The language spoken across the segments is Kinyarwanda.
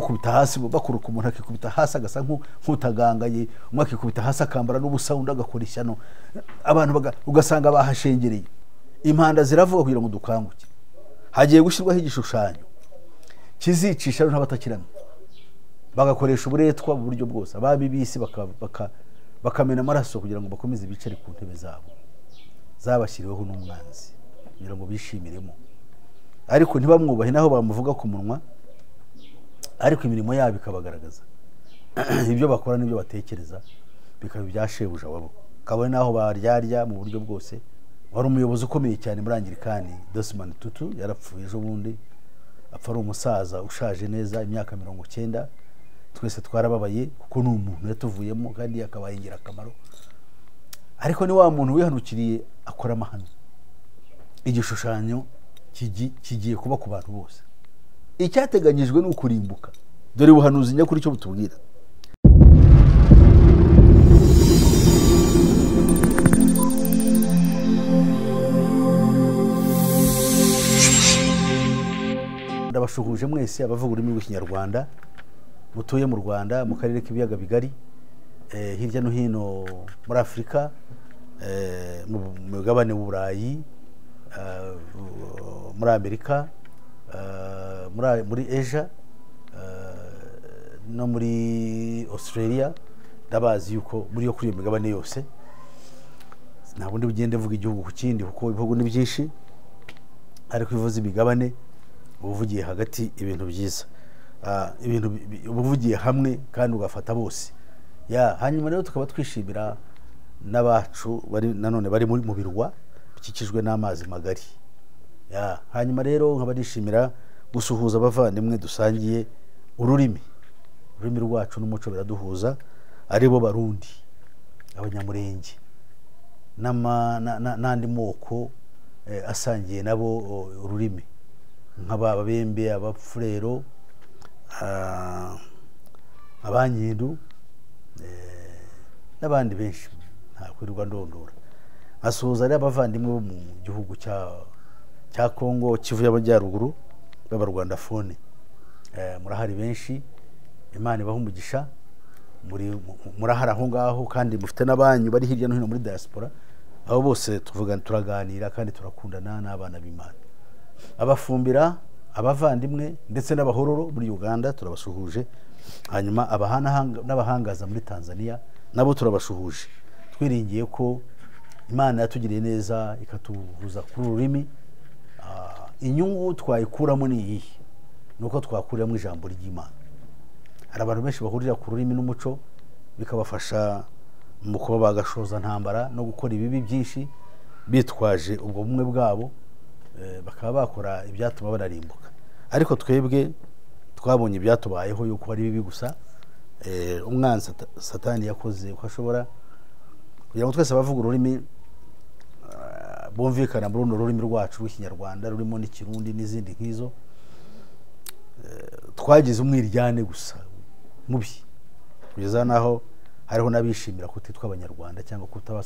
bakubita hasi bakuruka umuntu akikubita hasi agasa nk'utagangaye umwe akikubita hasi akambara n'ubusa undi agakora ishyano abantu ugasanga bahashengereye impanda ziravuga kugira ngo dukanguke hagiye gushyirwaho igishushanyo kizicisha n'abatakiramye bagakoresha uburetwa mu buryo bwose ababibisi bakamena amaraso kugira ngo bakomeze bicare ku ntebe zabo zabashyiriweho n'umwanzi kugira ngo bishimiremo ariko ntibamwubahe naho bamuvuga ku munwa ariko imirimo yabo ikabagaragaza ibyo bakora n'ibyo batekereza bikaba ibyashebuja wabo kabone naho baryarya mu buryo bwose wari umuyobozi ukomeye cyane muri Anglikani Desmond Tutu yarapfuye ejo bundi apfa ari umusaza ushaje neza imyaka 90 twese twarababaye kuko ni umuntu yatuvuyemo kandi akabaye ingirakamaro ariko ni wa muntu wihanukiriye akora amahano igishushanyo kigiye kuba ku bantu bose icyateganyijwe no kurimbuka dore ubuhanuzi nyakuri cyo butubwira ndabashuhuje mwese abavuga ururimi rw'ikinyarwanda mutuye mu Rwanda mu karere k'ibiyaga bigari hirya no hino muri Afrika mu mugabane w'Uburayi muri Amerika muri Asia no muri Australia ndabazi yuko muri yo kuri imigabane yose nta bundi bugende vuga igihugu ku kindi kuko ibihugu ni byinshi ariko bivuze imigabane ubuvugiye hagati ibintu byiza ibintu ubuvugiye hamwe kandi ugafata bose hanyuma rero tukaba twishimira n'abacu bari nanone bari mu birwa bikikijwe n'amazi magari hanyuma rero nkaba nishimira gusuhuza abavandimwe dusangiye ururimi rwacu n'umuco biraduhuza aribo Barundi Abanyamurenge n'andi moko asangiye nabo ururimi nk'Ababembe Abapfurero Abanyindu n'abandi benshi nta kwirirwa ndondora asuhuza ari abavandimwe bo mu gihugu cya Kongo Kivu y'Amajyaruguru b'Abarwandafone murahari benshi Imana ibaha umugisha murahara aho ngaho kandi mufite n'abanyu bari hirya no hino muri diaspora abo bose turaganira kandi turakundana n'abana b'Imana abafumbira abavandimwe ndetse n'abahororo muri Uganda turabasuhuje hanyuma n'abahangaza muri Tanzania nabo turabashuhuje twiringiye ko Imana yatugiriye neza ikatuhuza kuri ururimi inyungu twayikuramo ni iyihe nuko twakuriramo ijambo ry'Imana hari abantu benshi bahurira ku rurimi n'umuco bikabafasha mu kuba bagashoza ntambara no gukora ibibi byinshi bitwaje ubwo bumwe bwabo bakaba bakora ibyatuma banarimbuka ariko twebwe twabonye ibyatubayeho yuko ari bibi gusa umwanzi Satani yakoze uko ashobora kugira ngo twese abavuga ururimi bumvikana muri ururimi rwacu rw'ikinyarwanda rurimo n'ikirundi n'izindi nk'izo twagize umwiryane gusa mubi kugeza naho hariho nabishimira kutitwa Abanyarwanda cyangwa kutaba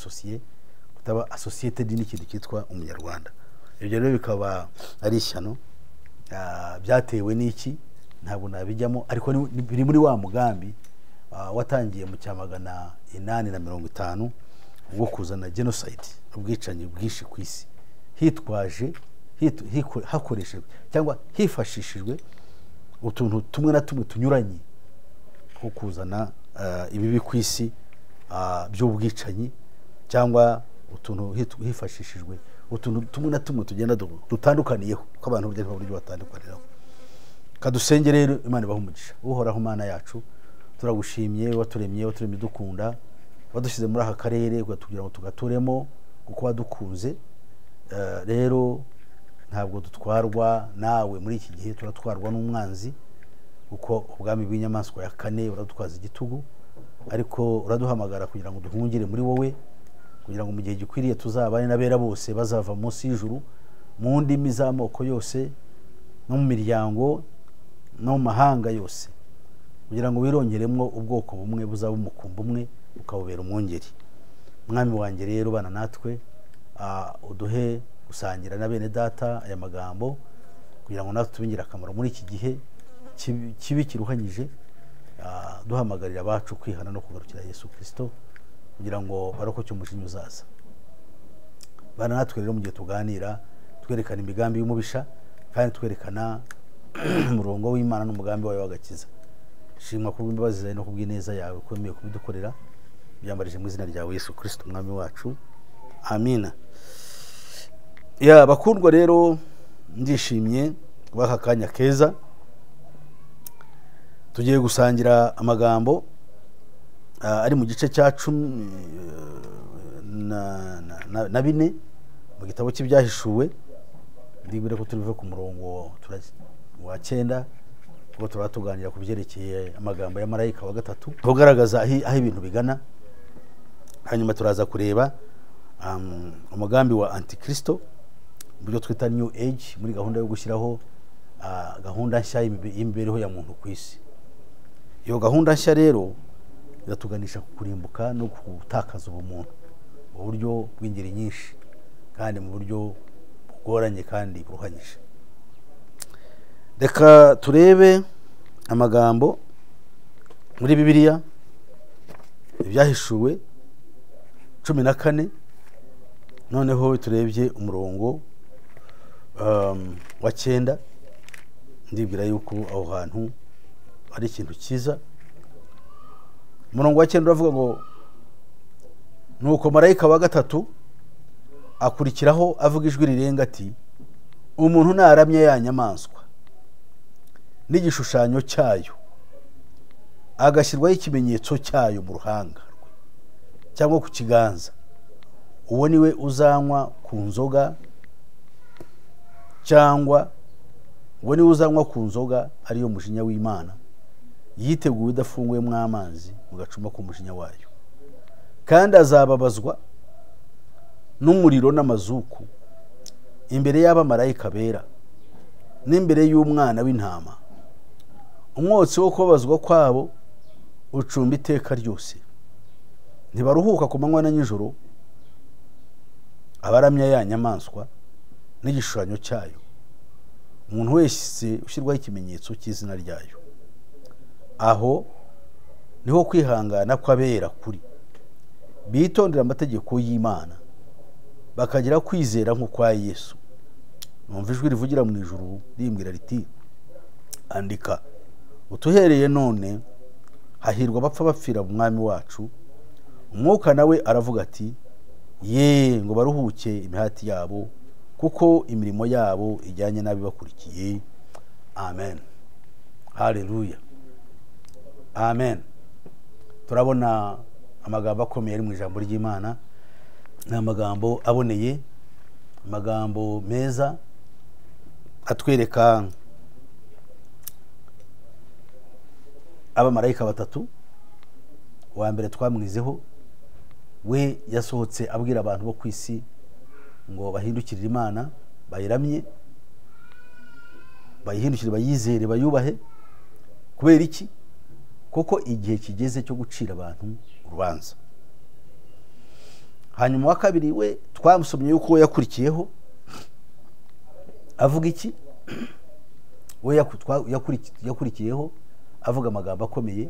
associated n'ikintu cyitwa umunyarwanda ibyo rero bikaba ari ishyano byatewe n'iki ntabwo nabijyamo ariko biri muri wa mugambi watangiye mu cyamagana 850 ubwo kuzana genocide ubwicanyi bwishi ku isi hakoreshejwe cyangwa hifashishijwe utuntu tumwe na tumwe tunyuranye ko kuzana ibibi ku isi by'ubwicanyi cyangwa utuntu hifashishijwe utuntu tumwe na tumwe tugenda dutandukaniyeho ko abantu buryo batandukaniraho kadusenge rero Imana ibaha umugisha uhoraho Mana yacu turagushimye waturemye dukunda wadushyize muri aka karere kugira ngo tugaturemo kuko wadukunze rero ntabwo dutwarwa nawe muri iki gihe turatwarwa n'umwanzi kuko ubwami bw'inyamaswa ya kane uradutwaza igitugu ariko uraduhamagara kugira ngo duhungire muri wowe kugira ngo mu gihe gikwiriye tuzabane n'abera bose bazava munsi y'ijuru mu ndimi z'amoko yose no mu miryango no mu mahanga yose kugira ngo wirongeremo ubwoko bumwe buzaba umukumbi umwe ukabubera umwungeri mwami wanjye rero bana natwe uduhe gusangira na bene data aya magambo kugira ngo natwe tubingire akamaro muri iki gihe kibi kiruhanyije, duhamagarira abacu kwihana no kugarukira Yesu Kristo kugira ngo barokoke umujinya uzaza. Bana natwe rero mu gihe tuganira twerekana imigambi y'umubisha kandi twerekana umurongo w'Imana n'umugambi wayo w'agakiza. Shimwa kubw'imbabazi zawe no kubw'ineza yawe kwemeye kubidukorera, byambarije mu izina ryawe Yesu Kristo umwami wacu, amina. Ya bakundwa rero, ndishimye baka kanya keza tugiye gusangira amagambo ari mu gice cya 14 mu gitabo cy'ibyahishuwe. Ndibwira ko turive ku murongo wa 9 ubwo turatuganira ku byerekeye amagambo ya marayika wa gatatu tugaragaza aho ibintu bigana. Hanyuma turaza kureba umugambi wa Antikristo, buryo twita New Age, muri gahunda yo gushyiraho gahunda nshya y'imibereho ya muntu ku isi. Iyo gahunda nshya rero iratuganisha ku kurimbuka no gutakaza ubumuntu mu buryo bw'ingeri nyinshi kandi mu buryo bugoranye kandi buruhanyije. Reka turebe amagambo muri Bibiliya, ibyahishuwe 14. Noneho turebye umurongo wa 9. Ndibwira yuko aho hantu ari ikintu cyiza. Umurongo wa 9 uravuga ngo nuko marayika wa gatatu akurikiraho avuga ijwi rirenga ati, umuntu naramye ya nyamaswa n'igishushanyo cyayo, agashyirwaho ikimenyetso cyayo mu ruhanga rwe cyangwa ku kiganza, uwo niwe uzanywa ku nzoga ariyo mujinya w'Imana, yiteguye udafunguyemo amazi mu gacuma k'umujinya wayo, kandi azababazwa n'umuriro n'amazuku imbere y'abamarayika bera n'imbere y'umwana w'intama. Umwotsi wo kubabazwa kwabo ucumba iteka ryose, ntibaruhuka ku manywa na nijoro abaramya ya nyamaswa n'igishushanyo cyayo, umuntu wese ushyirwaho ikimenyetso cy'izina ryayo. Aho niho kwihangana kw'abera kuri, bitondera amategeko y'Imana bakagira kwizera nk'ukwa Yesu. Numva ijwi rivugira mu ijuru rimbwira riti, andika utuhereye none hahirwa abapfa bapfira mu mwami wacu. Umwuka nawe aravuga ati, ye ngo baruhuke imihati yabo, kuko imirimo yabo ijyanye n'abibakurikiye. Amen. Haleluya. Amen. Turabona amagambo akomeye ari mu ijambo ry'Imana, ni amagambo aboneye, amagambo meza atwereka abamarayika batatu. Wa mbere twamwizeho, we yasohotse abwira abantu bo ku isi ngo bahindukirire Imana, bayiramye, bayihindukire, bayizere, bayubahe. Kubera iki? Kuko igihe kigeze cyo gucira abantu urubanza. Hanyuma wa kabiri we twamusomye yuko yakurikiyeho avuga iki? We yakurikiyeho avuga amagambo akomeye,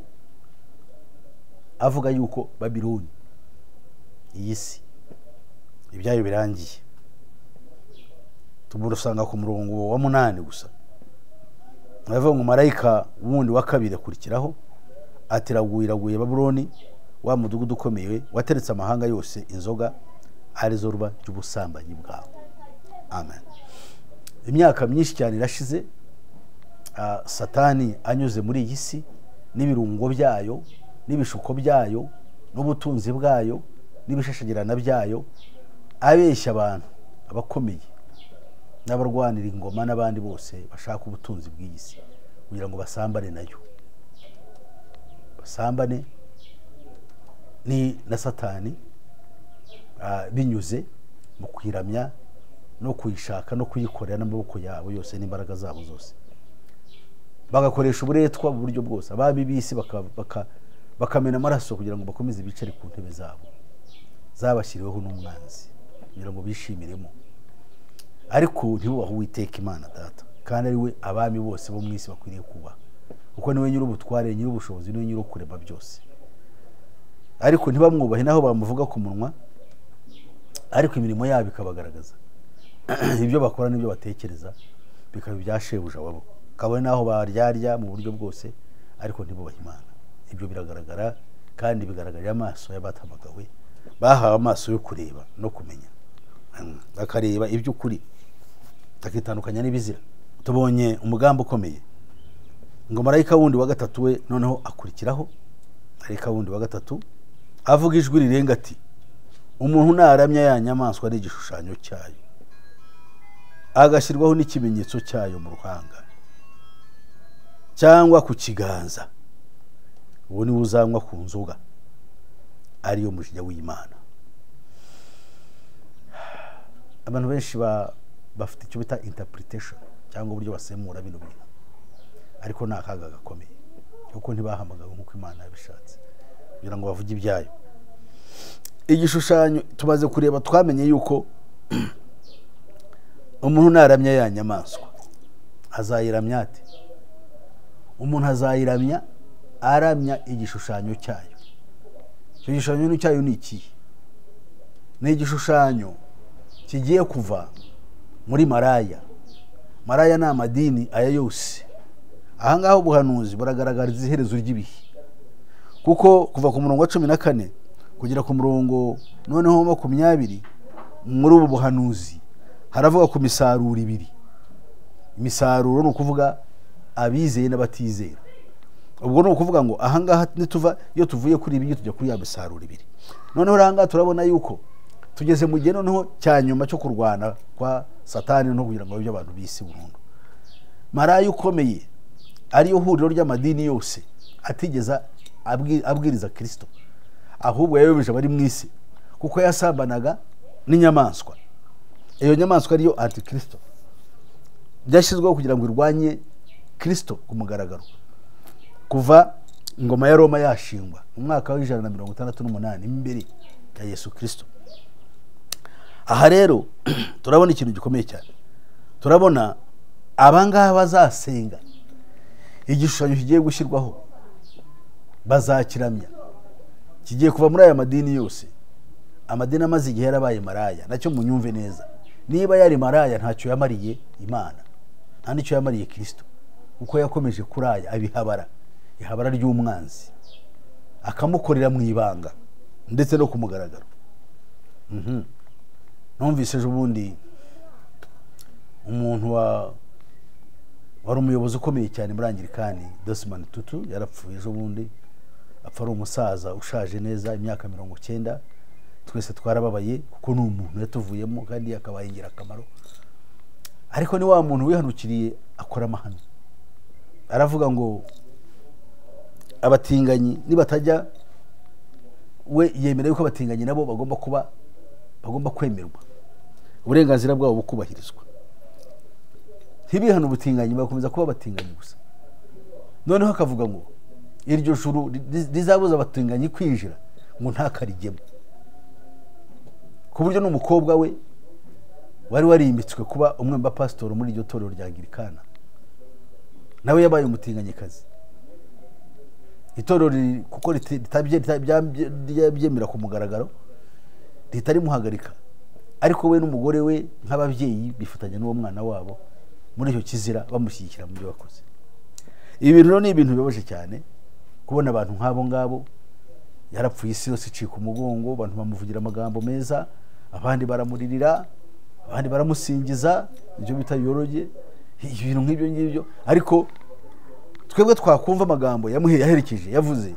avuga yuko Babiloni, iyi si, ibyayo birangiye. Tumurusanga ku murongo wa 8 gusa. Navuga ngo marayika wundi wa kabiri akurikiraho ati, raguye Babiloni, wa mudugudu ukomeye wateretse amahanga yose inzoga, arizo ruba ry'ubusambanyi bwawe. Amen. Imyaka myinshi cyane irashize, Satani anyuze muri iyi si n'ibirungo byayo n'ibishuko byayo n'ubutunzi bwayo n'ibishashagirana byayo, abeshya abantu abakomeye n'abarwanira ingoma n'abandi bose bashaka ubutunzi bw'iyi si kugira ngo basambane nayo, basambane ni na Satani, binyuze mu kwiramya no kuyishaka no kuyikorera n'amaboko yabo yose n'imbaraga zabo zose. Bagakoresha uburetwa mu buryo bwose, ababi bisi bakamena amaraso kugira ngo bakomeze bicare ku ntebe zabo zabashyiriweho n'umwanzi kugira ngo bishimiremo. Ariko ntibubaho Uwiteka Imana Data, kandi ari we abami bose bo mu isi bakwiriye kubaha. kuko niwe nyir'ubutware, nyir'ubushobozi, niwe nyir'ukurema byose. Ariko ntibamwubahe naho bamuvuga ku munwa, ariko imirimo yabo ikabagaragaza. Ibyo bakora n'ibyo batekereza bikaba ibyashebuja wabo, kabone naho baryarya mu buryo bwose, ariko ntibubahe Imana. Ibyo biragaragara, kandi bigaragarira amaso y'abatamagawe, bahawe amaso yo kureba no kumenya, bakareba iby'ukuri, bakitandukanya n'ibizira. Tubonye umugambi ukomeye ngo marayika wundi wa gatatu we noneho akurikiraho. Marayika wundi wa gatatu avuga ijwi rirenga ati, umuntu naramya ya nyamaswa n'igishushanyo cyayo, agashyirwaho n'ikimenyetso cyayo mu ruhanga cyangwa ku kiganza, uwo niwe uzanywa ku nzoga ariyo mujinya w'Imana. Abantu benshi bafite icyo bita interpretation cyangwa uburyo basemura bino bintu, ariko ni akaga gakomeye kuko ntibahamagawe nk'uko Imana yabishatse kugira ngo bavuge ibyayo. Igishushanyo tumaze kureba, twamenye yuko umuntu naramya ya nyamaswa azayiramya ate? Umuntu azayiramya aramya igishushanyo cyayo. Icyo gishushanyo cyayo ni iki? Ni igishushanyo kigiye kuva muri maraya. Maraya ni amadini aya yose. Ahangaho ubuhanuzi buragaragariza iherezo ry'ibihe, kuko kuva ku murongo wa 14 kugera ku murongo noneho 20 muri ubu buhanuzi haravuga ku misaruro ibiri. Imisaruro ni ukuvuga abizeye n'abatizera. Ubwo ni ukuvuga ngo ahangaha nituva, iyo tuvuye kuri ibi tujya kuri ya misaruro ibiri. Noneho ahangaha turabona yuko tugeze mu gihe noneho cya nyuma cyo kurwana kwa Satani no kugira ngo ibyo abantu bisi burundu. Maraya ukomeye ariyo huriro ry'amadini yose atigeza abwiriza Kristo, ahubwo yayobeje abari mu isi, kuko yasambanaga n'inyamaswa. Iyo nyamaswa ariyo Antikristo, byashyizweho kugira ngo irwanye Kristo ku mugaragaro kuva ingoma ya Roma yashingwa mu mwaka wa 168 imbere ya Yesu Kristo. Aha rero turabona ikintu gikomeye cyane. Turabona abangaba bazasenga igishushanyo kigiye gushyirwaho, bazakiramya, kigiye kuva muri aya madini yose. Amadini amaze igihe yarabaye maraya. Nacyo munyumve neza, niba yari maraya ntacyo yamariye Imana, nta nicyo yamariye Kristo, kuko yakomeje kuraya abihabara, ihabara ry'umwanzi, akamukorera mu ibanga ndetse no kumugaragaro. Numvise ejo bundi umuntu wari umuyobozi ukomeye cyane muri Anglikani, Desmond Tutu, yarapfuye ejo bundi. Apfa ari umusaza ushaje neza, imyaka 90. Twese twarababaye kuko ni umuntu yatuvuyemo kandi yakabaye ingirakamaro. Ariko ni wa muntu wihanukiriye akora amahano. Aravuga ngo abatinganyi nibatajya, we yemera yuko abatinganyi nabo bagomba kwemerwa, uburenganzira bwabo bukubahirizwa. Ntibihana ubutinganyi, bakomeza kuba abatinganyi gusa. Noneho akavuga ngo iryo juru rizabuza abatinganyi kwinjira, ngo ntakarijyemo. Ku buryo n'umukobwa we wari warimbitswe kuba umwe mu bapasitoro muri iryo torero rya Anglikana, nawe yabaye umutinganyikazi. Itorero kuko ritabyemera ku mugaragaro, ritari muhagarika, ariko we n'umugore we nk'ababyeyi bifatanya n'uwo mwana wabo muri icyo kizira, bamushyigikira mu byo bakoze. Ibi bintu ni ibintu bibabaje cyane kubona abantu nk'abo ngabo. Yarapfuye, isi yose icika umugongo, abantu bamuvugira amagambo meza, abandi baramuririra, abandi baramusingiza, ibyo bita yoroge, ibintu nk'ibyo ngibyo. Ariko twebwe twakumva amagambo yaherekeje, yavuze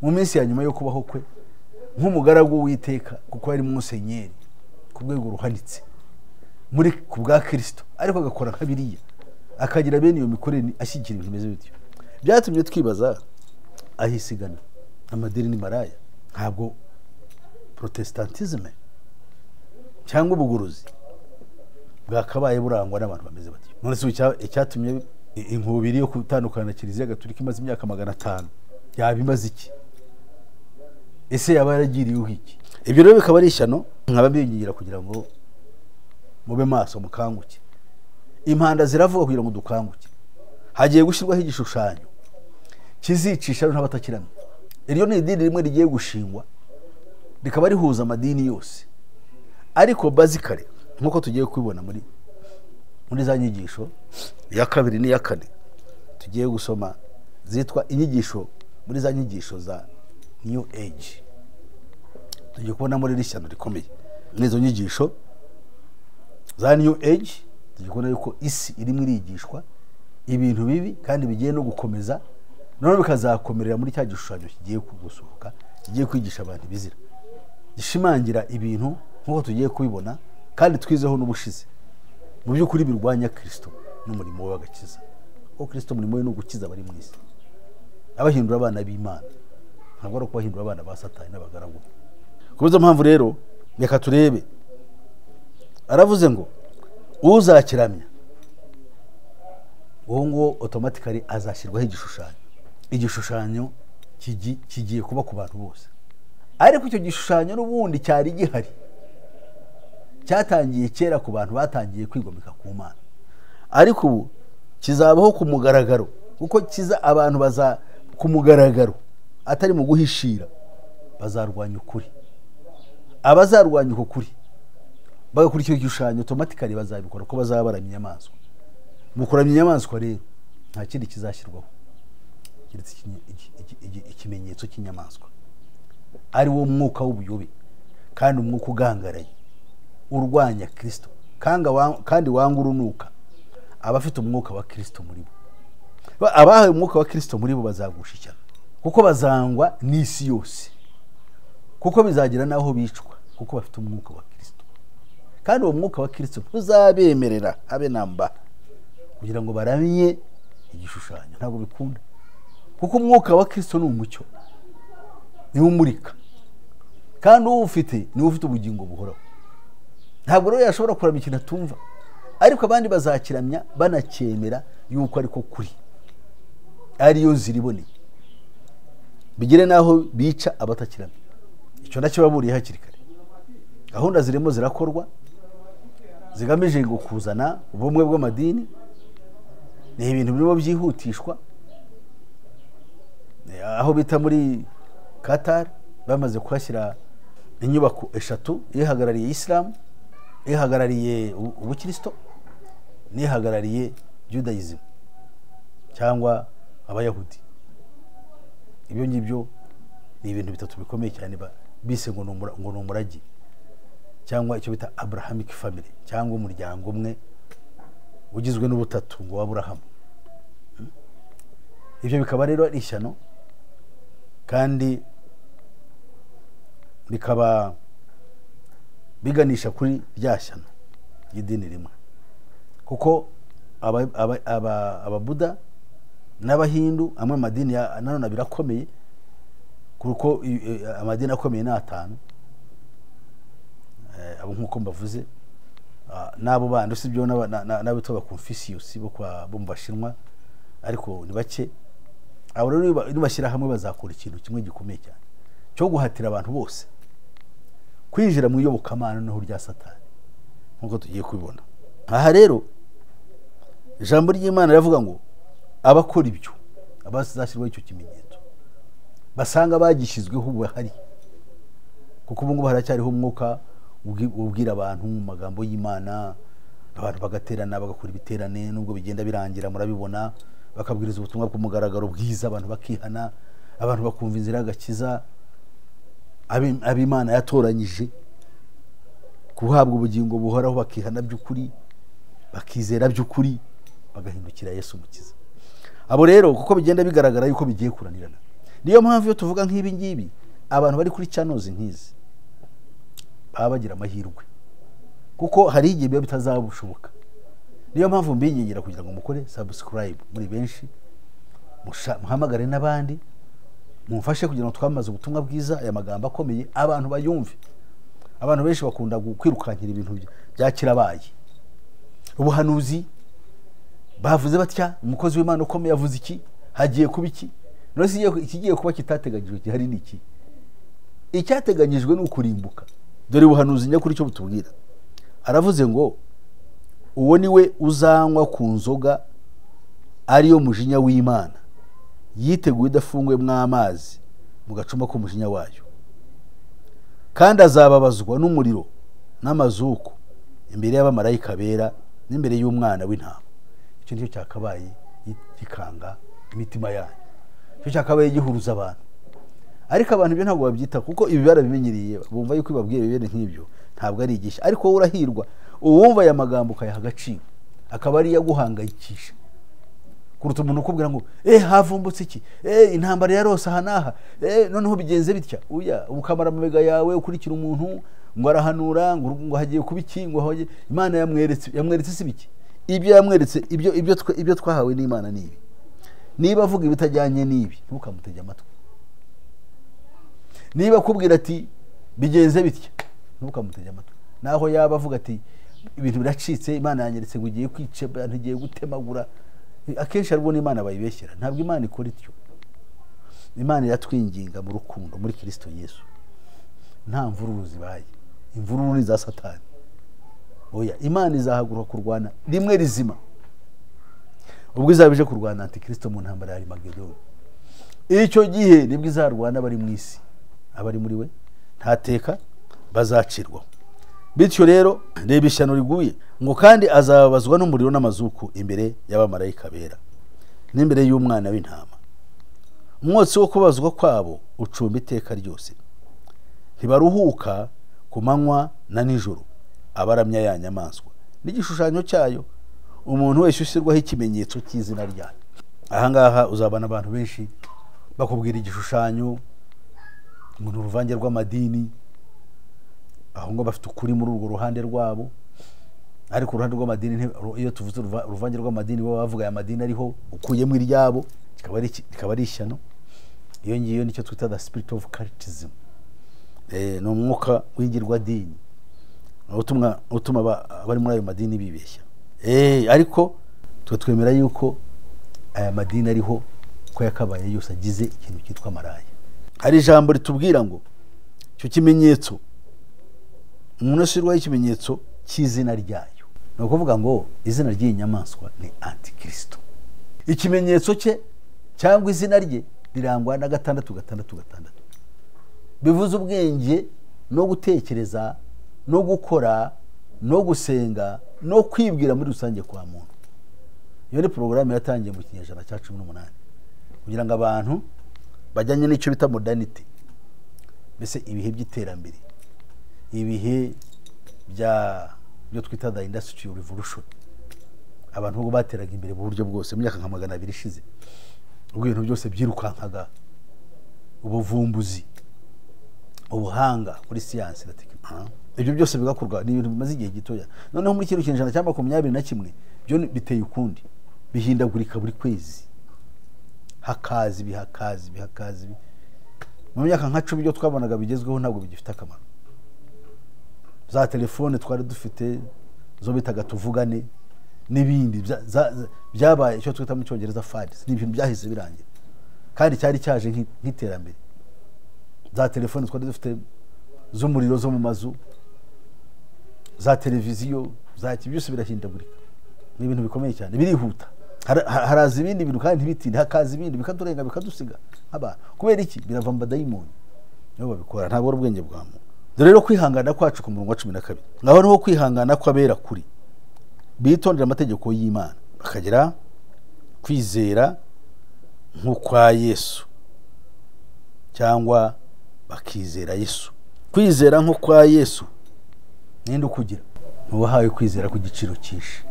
mu minsi ya nyuma yo kubaho kwe nk'umugaragu w'Iteka, kuko yari musenyeri ku rwego ruhanitse muri ku bwa Kristo, ariko agakora kabiriya, akagira bene iyo mikorere ashyigikira ibintu bimeze bityo. Byatumye twibaza ahisigana amadini ni maraya. Ntabwo protestantisme cyangwa ubuguruzi bwakabaye burangwa n'abantu bameze batyo. None se icyatumye inkubiri yo gutandukana na Kiliziya Gatolika imaze imyaka 500 yabimaze iki? Ese yaba yaragiriyeho iki? Ibyo rero bikaba ari ishyano, nkaba mbingira kugira ngo mube maso, mukanguke. Impanda ziravuga kugira ngo dukanguke. Hagiye gushyirwaho igishushanyo kizicisha n'abatakiramye. Iryo ni idini rimwe rigiye gushingwa rikaba rihuza amadini yose, ariko basically nkuko tugiye kubibona muri za nyigisho ya kabiri n'iya kane tugiye gusoma zitwa inyigisho, muri za nyigisho za New Age. Tugiye kubona muri rishyano rikomeye n'izo nyigisho za New Age. Tugiye kubona yuko isi irimo irigishwa ibintu bibi kandi bigiye no gukomeza, none bikazakomerera muri cya gishushanyo kigiye kugusohoka, kigiye kwigisha abantu bizira, gishimangira ibintu nkuko tugiye kubibona kandi twizeho n'ubushize. Mu by'ukuri birwanya Kristo n'umurimo we w'agakiza, kuko Kristo umurimo we ni ugukiza abari mu isi, abahindura abana b'Imana, ntabwo ari kubahindura abana ba Satani n'abagaragu. Kubizo mpamvu rero reka turebe, aravuze ngo uzakiramya uwo ngo automatically azashyirwaho igishushanyo. Igishushanyo kigiye kuba ku bantu bose, ariko icyo gishushanyo n'ubundi cyari gihari, cyatangiye kera ku bantu batangiye kwigomeka ku Mana, ariko ubu kizabaho ku mugaragaro, kuko kiza abantu baza ku mugaragaro atari mu guhishira, bazarwanya ukuri. Abazarwanya uko kuri bagakurikira igishushanyo automatically bazabikora, ko bazaba baramya inyamaswa. Mu kuramya inyamaswa rero nta kindi kizashyirwaho kiretse ikimenyetso cy'inyamaswa, ari wo mwuka w'ubuyobe kandi umwuka ugangaraye urwanya Kristo, kandi wanga urunuka abafite umwuka wa Kristo muri bo. Abahaye umwuka wa Kristo muri bo bazagusha, kuko bazangwa n'isi yose, kuko bizagira naho bicwa, kuko bafite umwuka wa Kristo. Kandi uwo mwuka wa Kristo ntuzabemerera habe namba kugira ngo baramye igishushanyo, ntabwo bikunda, kuko umwuka wa Kristo ni umucyo, ni umurika, kandi uwo ufite ni ufite ubugingo buhoraho. Ntabwo rero yashobora kuramya ikintu atumva, ariko abandi bazakiramya banacyemera yuko ariko kuri, ariyo ziriboneye, bigire naho bica abatakiramya. Icyo nacyo baburiye hakiri kare. Gahunda zirimo zirakorwa zigamije ngo kuzana ubumwe bw'amadini, ni ibintu birimo byihutishwa. Aho bita muri Qatar bamaze kuhashyira inyubako 3, ihagarariye Islam, ihagarariye ubukristo, n'ihagarariye Judaism cyangwa abayahudi. Ibyo ngibyo ni ibintu bitatu bikomeye cyane bise ngo ni umurage, cyangwa icyo bita Abrahamic family, cyangwa umuryango umwe ugizwe n'ubutatu ngo Aburahamu. Ibyo bikaba rero ari ishyano, kandi bikaba biganisha kuri rya shyano y'idini rimwe, kuko ababuda n'abahindu amwe amadini nanone birakomeye, kuko amadini akomeye ni 5, abo nkuko mbavuze, nabo bandi usibyo n'abito ba Confucius bo mu Bashinwa, ariko ni bake. Abo rero nibashyira hamwe bazakora ikintu kimwe gikomeye cyane cyo guhatira abantu bose kwinjira mu iyobokamana n'aho rya Satani, nkuko tugiye kubibona aha. Rero ijambo ry'Imana rivuga ngo abakora ibyo, abazashyirwaho icyo kimenyetso, basanga bagishyizweho ubuhari, kuko ubu ngubu haracyariho umwuka ubwira abantu mu magambo y'Imana, abantu bagaterana bagakora ibiterane, nubwo bigenda birangira murabibona, bakabwiriza ubutumwa bw'umugaragaro bwiza, abantu bakihana, abantu bakumva inzira y'agakiza, ab'Imana yatoranyije guhabwa ubugingo buhoraho, bakihana by'ukuri, bakizera by'ukuri, bagahindukira Yesu umukiza. Abo rero kuko bigenda bigaragara yuko bigiye kuranirana, niyo mpamvu iyo tuvuga nk'ibi ngibi, abantu bari kuri channels nk'izi baba bagira amahirwe, kuko hari igihe biba bitazabushoboka. Niyo mpamvu mbingingira kugira ngo mukore subscribe muri benshi, muhamagare n'abandi, mumfashe kugira ngo twamaze ubutumwa bwiza, aya magambo akomeye abantu bayumve. Abantu benshi bakunda kwirukankira ibintu bya kirabaye, ubuhanuzi bavuze batya, umukozi w'Imana ukomeye yavuze iki, hagiye kuba iki, no si ikigiye kuba kitateganyijwe gihari niki. Icyateganyijwe ni ukurimbuka. Dore ubuhanuzi nyakuri cyo butubwira, aravuze ngo uwo ni we uzanywa ku nzoga ariyo mujinya w'Imana yiteguye idafungwemo amazi mu gacuma k'umujinya wayo, kandi azababazwa n'umuriro n'amazuku imbere y'abamarayika bera n'imbere y'umwana w'intama. Icyo nicyo cyakabaye gikanga imitima yanyu, icyo cyakabaye gihuruza abantu. Ariko abantu ibyo ntabwo babyita, kuko ibi barabimenyereye, bumva yuko ibabwiye ibintu nk'ibyo ntabwo ari igishya. Ariko wowe urahirwa uwumva aya magambo ukayaha agaciro, akaba ari yaguhangayikisha kuruta umuntu ukubwira ngo havumbutse iki, intambara yarose aha n'aha, noneho bigenze bitya. Uya ukamara amabega yawe ukurikira umuntu ngo arahanura ngo hagiye kuba iki, ngo Imana yamweretse si biki. Ibyo yamweretse ibyo twahawe n'Imana nibi. Niba avuga ibitajyanye n'ibi ntukamutege amatwi. Niba akubwira ati bigenze bitya ntukamutege amatwi. Naho yaba avuga ati ibintu biracitse, Imana yanyeretse ngo ugiye kwica, ntigiye gutemagura, akenshi ariko n'Imana bayibeshyera. Ntabwo Imana ikora ityo. Imana iratwinginga mu rukundo muri Kristo Yesu. Nta mvururu zibaye, imvururu ni za Satani. Oya, Imana izahaguruka kurwana rimwe rizima, ubwo izabije kurwana Antikristo mu ntambara ya Armagedoni. Icyo gihe nibwo izarwana abari mu isi, abari muri we ntateka bazacirwa. Bityo rero reba ishyano riguye ngo kandi azababazwa n'umuriro n'amazuku imbere y'abamarayika bera n'imbere y'umwana w'intama. Umwotsi wo kubazwa kwabo ucumba iteka ryose, ntibaruhuka ku manywa na nijoro abaramya ya nyamaswa n'igishushanyo cyayo, umuntu wese ushyirwaho ikimenyetso cy'izina ryayo. Ahangaha uzabana abantu benshi bakubwira igishushanyo, umuntu uruvange rw'amadini, aho ngo bafite ukuri muri urwo ruhande rwabo. Ariko uruhande rw'amadini, iyo tuvuze uruvange rw'amadini, baba bavuga aya madini ariho ukuyemo iryabo, kikaba ari ishyano. Iyo ngiyo nicyo twita the spirit of cultism. Ni umwuka w'ingirwa dini utuma abari muri ayo madini bibeshya. Ariko twemera yuko aya madini ariho ko yakabaye yose agize ikintu cyitwa maraya. Hari ijambo ritubwira ngo icyo kimenyetso, umuntu ushyirwaho ikimenyetso cy'izina ryayo, ni ukuvuga ngo izina ry'iyi nyamaswa ni Antikristo. Ikimenyetso cye cyangwa izina rye rirangwa na 666. Bivuze ubwenge no gutekereza no gukora no gusenga no kwibwira muri rusange kwa muntu. Iyo ni porogaramu yatangiye mu kinyejana cya 18 kugira ngo abantu bajyanye n'icyo bita modernity, mbese ibihe by'iterambere, ibihe byo twita the industrial revolution. Abantu ubwo bateraga imbere mu buryo bwose mu myaka nka 200 ishize, ubwo ibintu byose byirukankaga, ubuvumbuzi, ubuhanga muri siyansi na tekinoloji, ibyo byose bigakorwa ni ibintu bimaze igihe gitoya. Noneho muri kino kinyejana cya 21 byo biteye ukundi, bihindagurika buri kwezi, hakazi bihakazi. Mu myaka nka 10 byo twabonaga bigezweho ntabwo bigifite akamaro. Za telefone twari dufite zo bitaga tuvugane n'ibindi byabaye icyo twita mu cyongereza fads, ni ibintu byahise birangira, kandi cyari cyaje nk'iterambere. Za telefone twari dufite z'umuriro zo mu mazu, za televiziyo, za byose birahindagurika. Ni ibintu bikomeye cyane, birihuta. Haraza ibindi bintu kandi ntibitinde, hakaza ibindi bikadurenga bikadusiga abantu. Kubera iki? Birava mu badayimoni nibo babikora, ntabwo ari ubwenge bwa muntu. Rero kwihangana kwacu ku murongo wa 12, ngaho niho kwihangana kw'abera kuri, bitondera amategeko y'Imana bakagira kwizera nk'ukwa Yesu, cyangwa bakizera Yesu. Kwizera nk'ukwa Yesu ninde ukugira? Nuwahawe kwizera ku giciro cyinshi,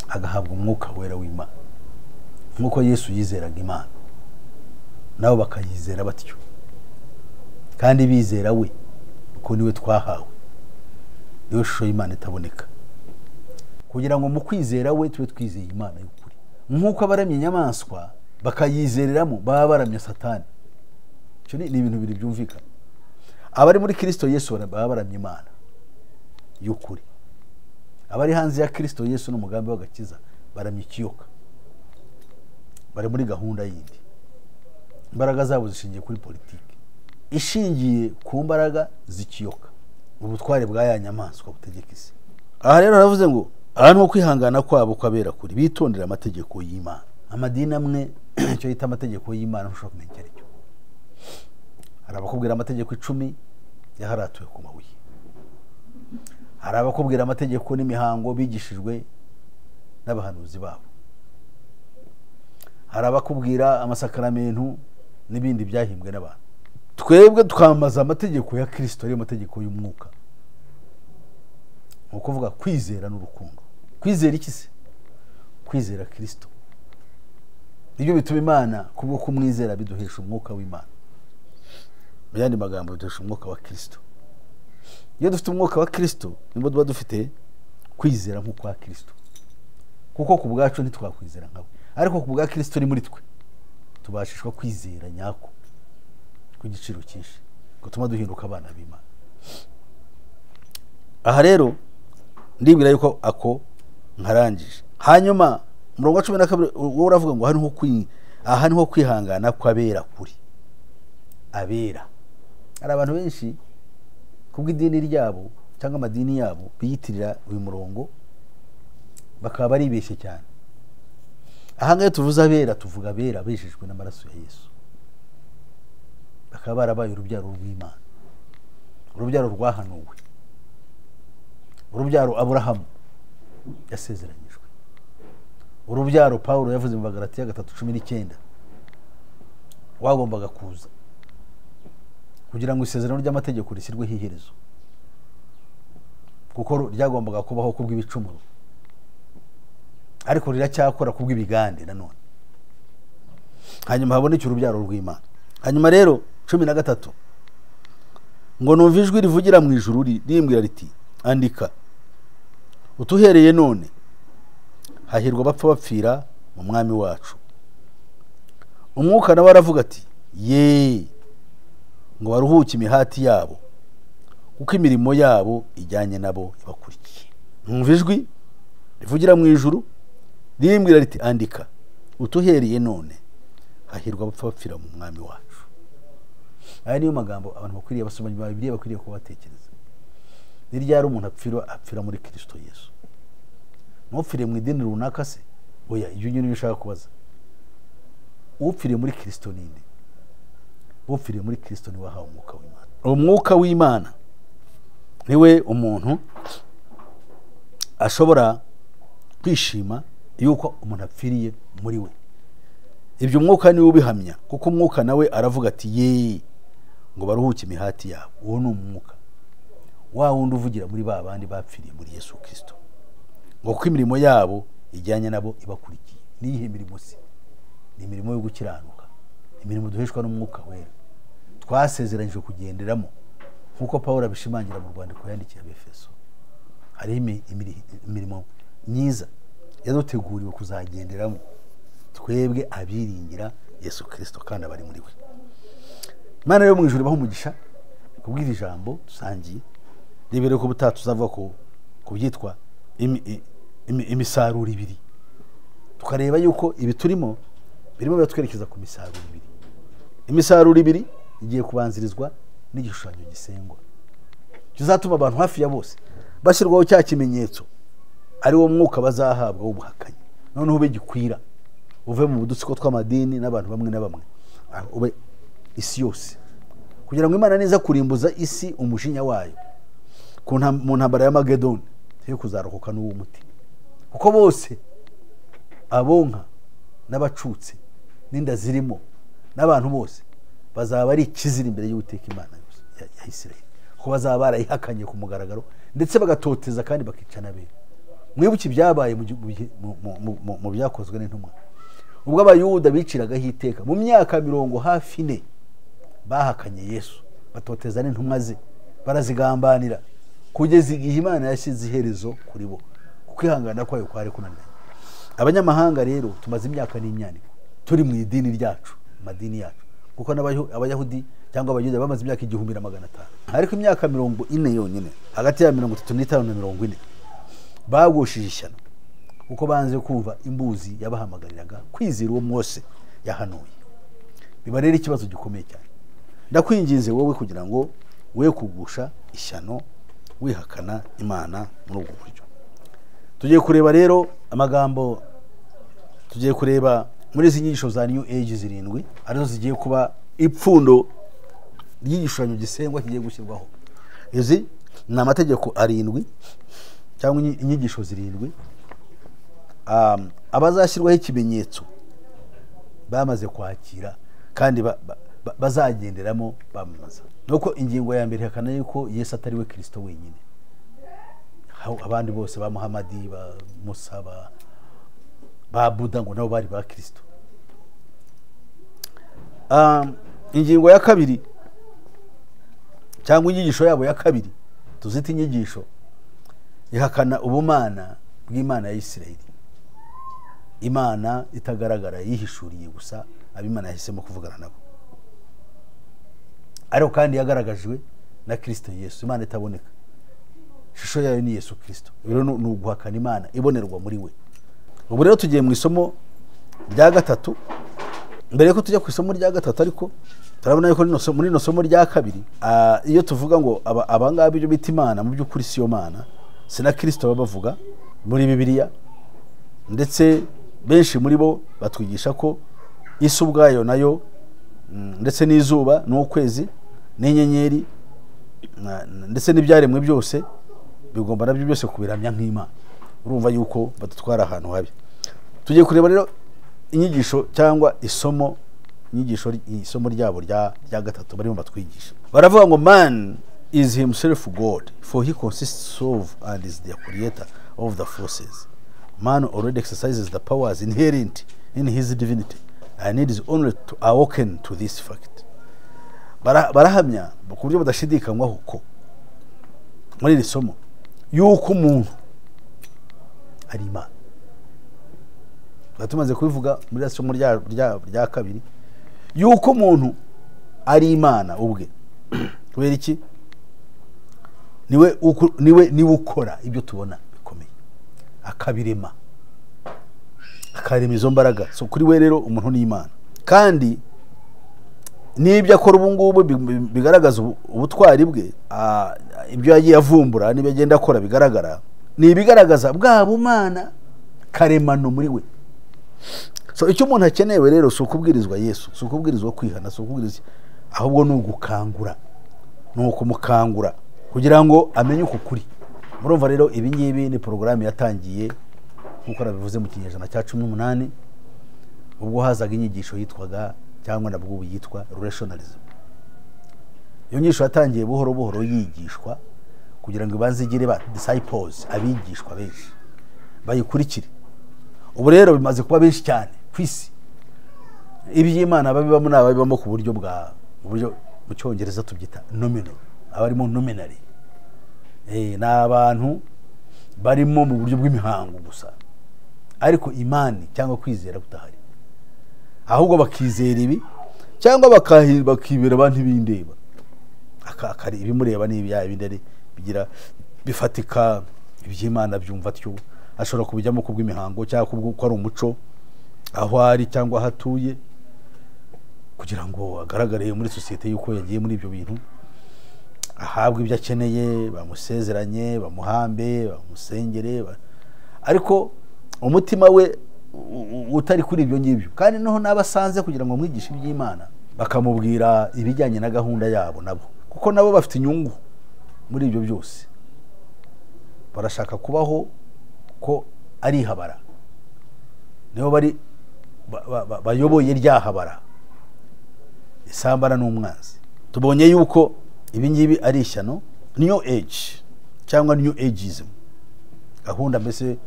agahabwa umwuka wera w'Imana, nk'uko Yesu yizeraga Imana, nabo bakayizera batyo, kandi bizera we kuko niwe twahawe, niwe shusho y'Imana itaboneka, kugira ngo mu kwizera we tube twizeye Imana y'ukuri. Nk'uko abaramye inyamaswa bakayizereramo baba baramye Satani. Icyo ni ibintu biri byumvikana. Abari muri Kristo Yesu baba baramye Imana y'ukuri. Abari hanze ya Kristo Yesu n'umugambi w'agakiza baramye ikiyoka, bari muri gahunda yindi. Imbaraga zabo zishingiye kuri politiki, ishingiye ku mbaraga z'ikiyoka, ubutware bwa ya nyamaswa butegeka isi. Aha rero aravuze ngo abantu kwihangana kwabo kwabera kuri bitondera amategeko y'Imana. Amadini amwe icyo yita amategeko y'Imana ntushobora kumenya icyo ari cyo. Hari abakubwira amategeko 10 yaharatuwe ku mabuye, hari abakubwira amategeko n'imihango bigishijwe n'abahanuzi babo, hari abakubwira amasakaramentu n'ibindi byahimbwe n'abantu. Twebwe twamaza amategeko ya Kristo, ariyo mategeko y'umwuka, mu kuvuga kwizera n'urukundo. Kwizera iki se? Kwizera Kristo. Ibyo bituma Imana kubwo kumwizera biduhesha umwuka w'Imana. Mu yandi magambo biduhesha umwuka wa Kristo. Iyo dufite umwuka wa Kristo nimbo duba dufite kwizera nk'uko kwa Kristo, kuko ku bwacu ntitwakwizera nkawe, ariko ku bwa Kristo ni muri twe tubashishwa kwizera nyako ku giciro cyinshi gutuma duhinduka abana b'Imana. Aha rero ndibwira yuko ako nkarangije. Hanyuma murongo wa 12 wowe uravuga ngo aha niho kwihangana kw'abera kuri. Abera, hari abantu benshi kubw'idini ryabo cyangwa amadini yabo biyitirira uyu murongo bakaba baribeshye cyane. Aha ngaho tuvuze abera, tuvuga abera bejejwe n'amaraso ya Yesu, bakaba barabaye urubyaro rw'Imana, urubyaro rwahanuwe, urubyaro Aburahamu yasezeranyijwe, urubyaro Paulo yavuze mu Bagalatiya 3:19 wagombaga kuza kugira ngo isezerano ry'amategeko rishyirweho iherezo, kuko ryagombaga kubaho kubw'ibicumuro, ariko riracyakora kubw'ibigande nanone. Hanyuma haboneka urubyaro rw'Imana. Hanyuma rero 13 ngo numva ijwi rivugira mu ijuru rimbwira riti andika, utuhereye none hahirwa bapfa bapfira mu mwami wacu. Umwuka nawe aravuga ati ye, ngo baruhuke imihati yabo, kuko imirimo yabo ijyanye nabo ibakurikiye. Numva ijwi rivugira mu ijuru rimbwira riti andika, utuhereye none hahirwa bapfa bapfira mu mwami wacu. Aya niyo magambo abantu bakwiriye basoma Bibiliya bakwiriye kubatekereza. Ni ryari umuntu apfira muri Kristo Yesu? Ntupfire mu idini runaka se? Oya, ibyo nyine bishaka kubaza. Upfire muri Kristo ninde? Upfire muri Kristo ni wahawe umwuka w'Imana. Umwuka w'Imana niwe umuntu ashobora kwishima yuko umuntu apfiriye muri we. Ibyo umwuka niwe ubihamya, kuko umwuka nawe aravuga ati ye, ngo baruhuke imihati yabo. Uwo ni umwuka wa wundi uvugira muri ba bandi bapfiriye muri Yesu Kristo, ngo kuko imirimo yabo ijyanye nabo ibakurikiye. Niyihe mirimo se? Ni imirimo yo gukiranuka, imirimo duheshwa n'umwuka wera twasezeranyije kugenderamo, nkuko Paulo abishimangira mu rwandiko yandikiye Abefeso. Hari imirimo myiza yaduteguriwe kuzagenderamo twebwe abiringira Yesu Kristo kandi abari muri we. Imana yo mu ijuru baho umugisha kubwira ijambo dusangiye. Rebere ko butatu tuzavuga ko kubyitwa imisaruro ibiri, tukareba yuko ibi turimo birimo biratwerekeza ku misaruro ibiri. Imisaruro ibiri igiye kubanzirizwa n'igishushanyo gisengwa kizatuma abantu hafi ya bose bashyirwaho cya kimenyetso, ari wo mwuka bazahabwa w'ubuhakanyi. Noneho ube gikwira, uve mu budutsiko tw'amadini n'abantu bamwe na bamwe, ube isi yose, kugira ngo Imana neza kurimbuza isi umujinya wayo mu ntambara ya Magedoni yo kuzarokoka n'uwo muti. Kuko bose abonka n'abacutse n'inda zirimo n'abantu bose bazaba ari ikizira imbere y'Uwiteka Imana ya Isirayeli, ko bazaba barayihakanye ku mugaragaro ndetse bagatoteza kandi bakica n'abera. Mwibuke ibyabaye mu byakozwe n'intumwa, ubwo abayuda biciragaho iteka mu myaka 4 bahakanye Yesu, batoteza n'intumwa ze, barazigambanira kugeza igihe Imana yashyize iherezo kuri bo, kuko ihangana kwayo kwari kunaniranye. Abanyamahanga rero tumaze imyaka n'imyaniko turi mu idini ryacu, amadini yacu, kuko n'abayahudi cyangwa abayuda bamaze imyaka 1500, ariko imyaka 40 yonyine, hagati ya 35 na 40 bagoshije ishyano, kuko banze kumva imbuzi yabahamagariraga kwizera uwo Mose yahanuye. Biba rero ikibazo gikomeye cyane. Ndakwinginze wowe kugira ngo we kugusha ishyano wihakana Imana muri ubwo buryo. Tugiye kureba rero amagambo, tugiye kureba muri izi nyigisho za new age zirindwi arizo zigiye kuba ipfundo ry'igishushanyo gisengwa kigiye gushyirwaho. Izi ni amategeko arindwi cyangwa inyigisho zirindwi abazashyirwaho ikimenyetso bamaze kwakira kandi bazagenderamo bamamaza. Nuko ingingo ya mbere hakana yuko Yesu atari we Kristo wenyine, abandi bose ba Muhamadi, ba Musa, ba Buddha ngo nabo bari ba Kristo. Ingingo ya kabiri cyangwa inyigisho yabo ya kabiri tuzita inyigisho ihakana ubumana bw'Imana ya Isirayeli, Imana itagaragara yihishuriye gusa ab'Imana yahisemo kuvugana nabo, ariko kandi yagaragajwe na Kristo Yesu, Imana itaboneka, ishusho yayo ni Yesu Kristo. Rero ni uguhakana Imana ibonerwa muri we. Ubu rero tugiye mu isomo rya gatatu. Mbere yuko tujya ku isomo rya gatatu ariko turabona yuko muri ino somo rya kabiri iyo tuvuga ngo abangaba ibyo bita Imana mu by'ukuri si yo Mana, si na Kristo baba bavuga muri Bibiliya, ndetse benshi muri bo batwigisha ko isi ubwayo nayo ndetse n'izuba n'ukwezi n'inyenyeri ndetse n'ibyaremwe byose bigomba nabyo byose kubiramya nk'Imana. Urumva yuko badutwara ahantu habi. Tugiye kureba rero inyigisho cyangwa isomo ryabo rya gatatu barimo batwigisha. Baravuga ngo man is himself God, for he consists of and is the creator of the forces. Man already exercises the powers inherent in his divinity and needs only to awaken to this fact. Barahamya ku buryo budashidikanywaho ko muri iri somo yuko umuntu ari Imana. Tumaze kubivuga muri iri somo rya kabiri yuko umuntu ari Imana ubwe. Kubera iki? Niwe ukora ibyo tubona bikomeye, akabirema, akarema izo mbaraga. So kuri we rero umuntu ni Imana, kandi n'ibyo akora ubu ngubu bigaragaza ubutwari bwe, ibyo yagiye avumbura n'ibyo agenda akora bigaragara, ni ibigaragaza bwa bumana karemano muri we. So icyo umuntu akenewe rero si ukubwirizwa Yesu, si ukubwirizwa kwihana, si ukubwirizwa, ahubwo ni ugukangura, ni ukumukangura kugira ngo amenye uko kuri. Murumva rero ibi ngibi ni porogaramu yatangiye nk'uko nabivuze mu kinyejana cya 18 ubwo hazaga inyigisho yitwaga cyangwa nabwo ubu yitwa rationalism. Iyo nyigisho yatangiye buhoro buhoro yigishwa kugira ngo ibanze igire ba disciples, abigishwa benshi bayikurikire. Ubu rero bimaze kuba benshi cyane kwisi. Iby'Imana babibamo n'ababibamo ku buryo mu Cyongereza tubyita nominal, abarimo nominally. N'abantu barimo mu buryo bw'imihango gusa, ariko imani cyangwa kwizera gutahari, ahubwo bakizera ibi cyangwa bakibera abantu bindeba, akari ibimureba n'ibya bindere bigira bifatika. Iby'Imana byumva atyo, ashobora kubijyamo kubw'imihango cyangwa kubwo ari umuco aho ari cyangwa hatuye, kugira ngo agaragare muri societe yuko yagiye muri ibyo bintu, ahabwe ibyo akeneye, bamusezeranye, bamuhambe, bamusengere, ariko umutima we utari kuri ibyo ngibyo. Kandi noho nabasanze kugira ngo mwigishe iby'Imana bakamubwira ibijyanye na gahunda yabo nabo, kuko nabo bafite inyungu muri ibyo byose. Barashaka kubaho ko ari habara, niho bari bayoboye ryahabara, isambara n'umwanzi. Tubonye yuko ibi ngibi ari ishyano, new age cyangwa new ageism, gahunda mbese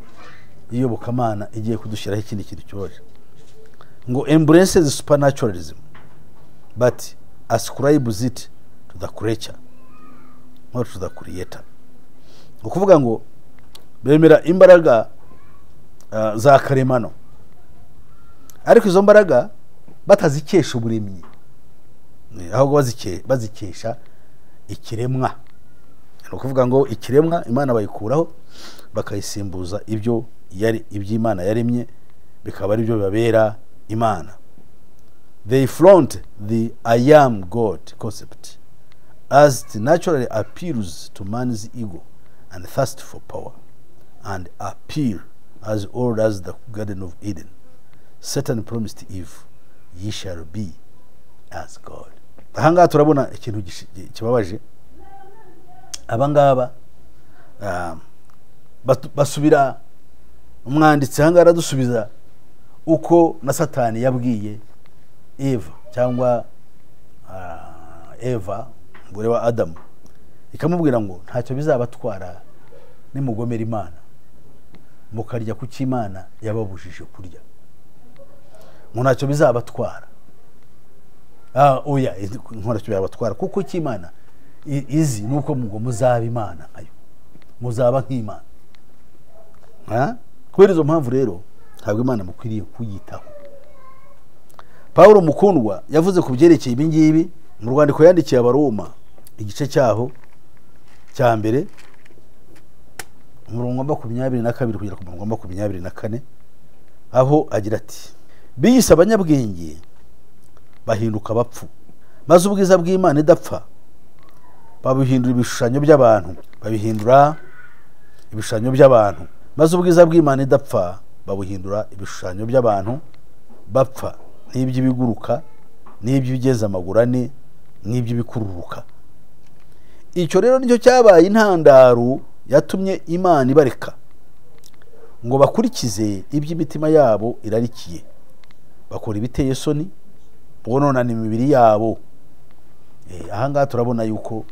iyobokamana igiye kudushyiraho ikindi kintu cyoje ngo embraces supernaturalism but ascribes it to the creature not to the creator. Ukuvuga ngo bemera imbaraga za karemano, ariko izo mbaraga batazikesha uburemyi, ahubwo bazikesha ikiremwa. Ni ukuvuga ngo ikiremwa Imana bayikuraho bakayisimbuza iby'Imana yaremye, bikaba ari byo bibabera Imana. They flaunt the I am God concept as it naturally appeals to man's ego and thirst for power, and appear as old as the Garden of Eden, Satan promised Eve, ye shall be as God. Ahangaha turabona ikintu kibabaje. Abangaba basubira umwanditsi ahangaha aradusubiza uko na Satani yabwiye Eva cyangwa Eva umugore wa Adamu, ikamubwira ngo ntacyo bizabatwara nimugomera Imana mukarya ku cy'Imana yababujije kurya, ngo ntacyo bizabatwara. Oya, ntacyo bizabatwara kuko cy'Imana izi nuko ngo muzaba Imana nkayo, muzaba nk'Imana. Kubera izo mpamvu rero ntabwo Imana mukwiriye kuyitaho. Paulo mukundwa yavuze ku byerekeye ibi ngibi mu rwandiko yandikiye Abaroma igice cyaho cya mbere umurongo wa 22 kugera ku murongo wa 24, aho agira ati, biyise abanyabwenge bahinduka abapfu, maze ubwiza bw'Imana idapfa babihindura ibishushanyo by'abantu, maze ubwiza bw'Imana idapfa babuhindura ibishushanyo by'abantu bapfa, n'iby'ibiguruka n'iby'ibigeza amaguru ane n'iby'ibikururuka. Icyo rero nicyo cyabaye intandaro yatumye Imana ibareka ngo bakurikize iby'imitima yabo irarikiye, bakora ibiteye isoni, bononana imibiri yabo. Ahangaha turabona yuko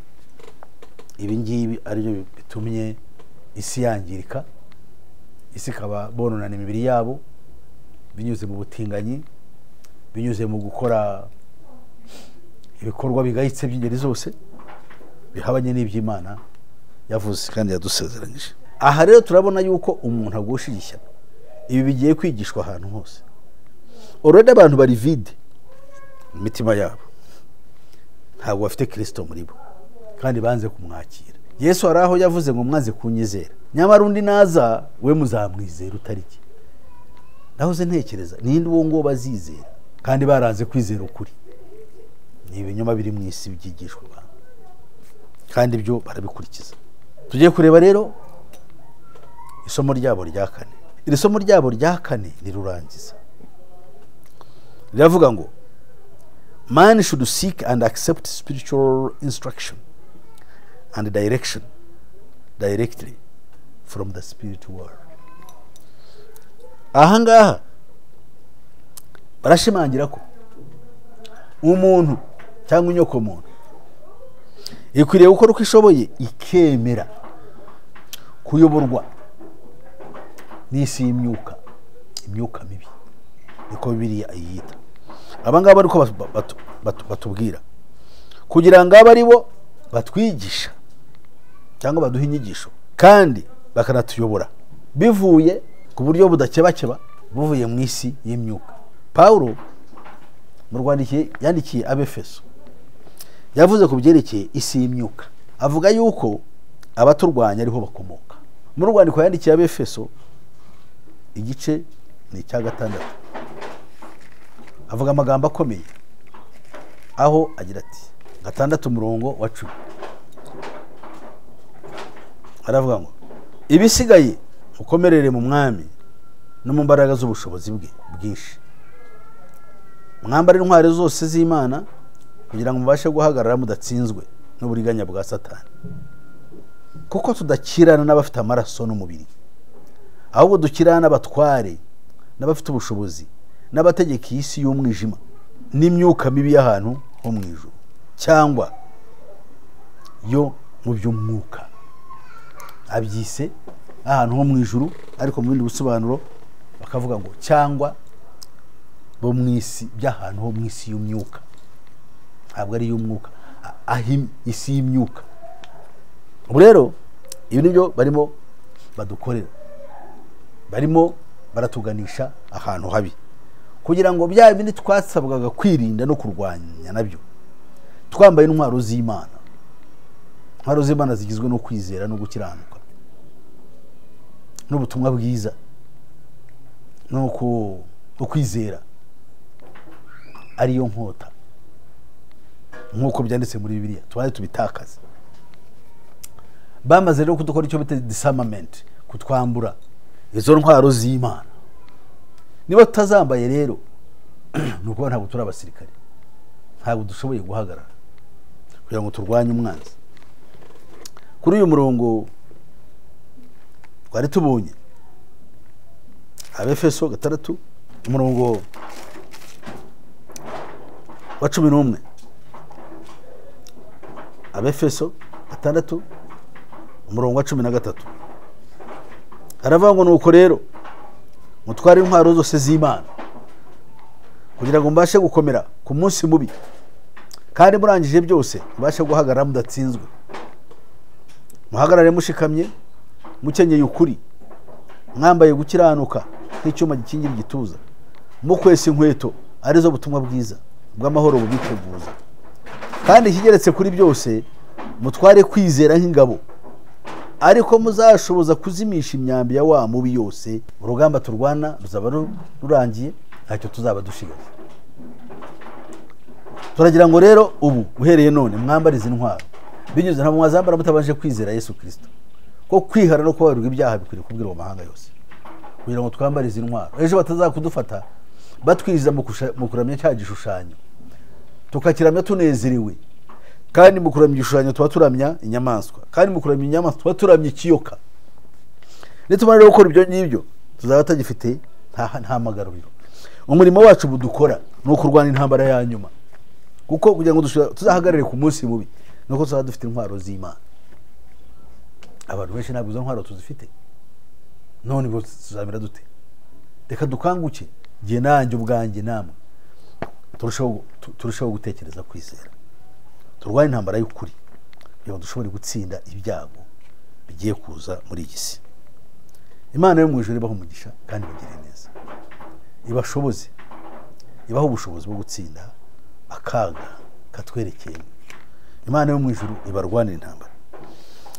ibi ngibi aribyo bitumye isi yangirika, isi ikaba bononana imibiri yabo binyuze mu butinganyi, binyuze mu gukora ibikorwa bigayitse by'ingeri zose bihabanye n'iby'Imana yavuze kandi yadusezeranyije. Aha rero turabona yuko umuntu agusha ishyano. Ibi bigiye kwigishwa ahantu hose. Already abantu bari vide mu mitima yabo, ntabwo bafite Kristo muri bo kandi banze kumwakira. Yesu araho yavuze ngo mwaze kunyizera, nyamara undi naza we muzamwizera utariki. Nahoze ntekereza ninde uwo ngo bazizera kandi baranze kwizera ukuri. Ni ibinyoma biri mu isi byigishwa abantu kandi byo barabikurikiza. Tugiye kureba rero isomo ryabo rya kane. Iri somo ryabo rya kane rirurangiza, riravuga ngo man should seek and accept spiritual instruction and direction directly from the spirit world. Ahangaha barashimangira ko umuntu cyangwa inyoko muntu ikwiriye gukora uko ishoboye ikemera kuyoborwa n'isi y'imyuka, imyuka mibi, niko Bibiliya iyita. Abangaba ariko batubwira kugira ngo abe ari bo batwigisha cyangwa baduha inyigisho kandi bakanatuyobora bivuye ku buryo budakebakeba, buvuye mu isi y'imyuka. Paulo mu rwandikiye yandikiye Abefeso yavuze ku byerekeye isi y'imyuka, avuga yuko abaturwanya ariho bakomoka. Mu rwandiko yandikiye Abefeso igice ni cya 6 avuga amagambo akomeye, aho agira ati 6 umurongo wa 10 aravuga ngo ibisigaye mukomerere mu mwami no mu mbaraga z'ubushobozi bwe bwinshi, mwambare intwari zose z'Imana kugira ngo mubashe guhagarara mudatsinzwe n'uburiganya bwa Satani, kuko tudakirana n'abafite amaraso n'umubiri, ahubwo dukirana n'abatware n'abafite ubushobozi n'abategeka isi y'umwijima n'imyuka mibi y'ahantu ho mu ijuru cyangwa yo mu by'umwuka. Abyise ahantu ho mu ijuru, ariko mu bindi busobanuro bakavuga ngo cyangwa bo mu isi, by'ahantu ho mu isi y'umwuka, ntabwo ari y'umwuka, ahim isi y'imyuka. Ubu rero ibi nibyo barimo badukorera, barimo baratuganisha ahantu habi kugira ngo bya bindi twasabwaga kwirinda no kurwanya nabyo twambaye intwaro z'Imana. Intwaro z'Imana zigizwe no kwizera no gukiranuka n'ubutumwa bwiza no kwizera, ariyo nkota nk'uko byanditse muri Bibiliya, tubane tubitakaza. Bamaze rero kudukora icyo bita disarmament, kutwambura izo ntwaro z'Imana niba tutazambaye rero ni ukuba ntabwo turi abasirikare, ntabwo dushoboye guhagarara kugira ngo turwanye umwanzi. Kuri uyu murongo twari tubonye Abefeso 6 umurongo wa 11, Abefeso 6 umurongo wa 13 haravuga ngo nuko rero mutware intwaro zose z'Imana kugira ngo mbashe gukomera ku munsi mubi, kandi murangije byose mbashe guhagarara mudatsinzwe. Muhagarare mushikamye, mukenyeye ukuri, mwambaye gukiranuka nk'icyuma gikingira igituza, mukwesa inkweto arizo butumwa bwiza bw'amahoro bubiteguza. Kandi ikigeretse kuri byose mutware kwizera nk'ingabo, ariko muzashoboza kuzimisha imyambi ya wa mubi yose. Urugamba turwana ruzaba rurangiye, ntacyo tuzaba dushigaje. Turagira ngo rero ubu uhereye none mwambarize intwaro binyuze ntabwo mwazambara mutabanje kwizera Yesu Kristo, ko kwihara no kubarirwa ibyaha bikwiriye kubwira amahanga yose, kugira ngo twambarize intwaro ejo batazakudufata batwiriza mu kuramya cya gishushanyo, tukakiramya tunezerewe. Kandi mu kuramya igishushanyo tuba turamya inyamaswa, kandi mu kuramya inyamaswa tuba turamya ikiyoka. Nitumara rero gukora ibyo ngibyo tuzaba tagifite nta magaruriro. Umurimo wacu budukora ni ukurwana intambara ya nyuma, kuko kugira ngo tuzahagarare ku munsi mubi nuko tuzaba dufite intwaro z'Imana. Abantu benshi ntabwo izo ntwaro tuzifite, none bo tuzamira dute? Reka dukanguke, gihe nanjye ubwanjye namwe turushaho gutekereza kwizera, turwanye intambara y'ukuri kugira ngo dushobore gutsinda ibyago bigiye kuza muri iyi si. Imana yo mu ijuru ibaho umugisha kandi bagire neza, ibashoboze, ibaho ubushobozi bwo gutsinda akaga katwerekeye. Imana yo mu ijuru ibarwanira intambara.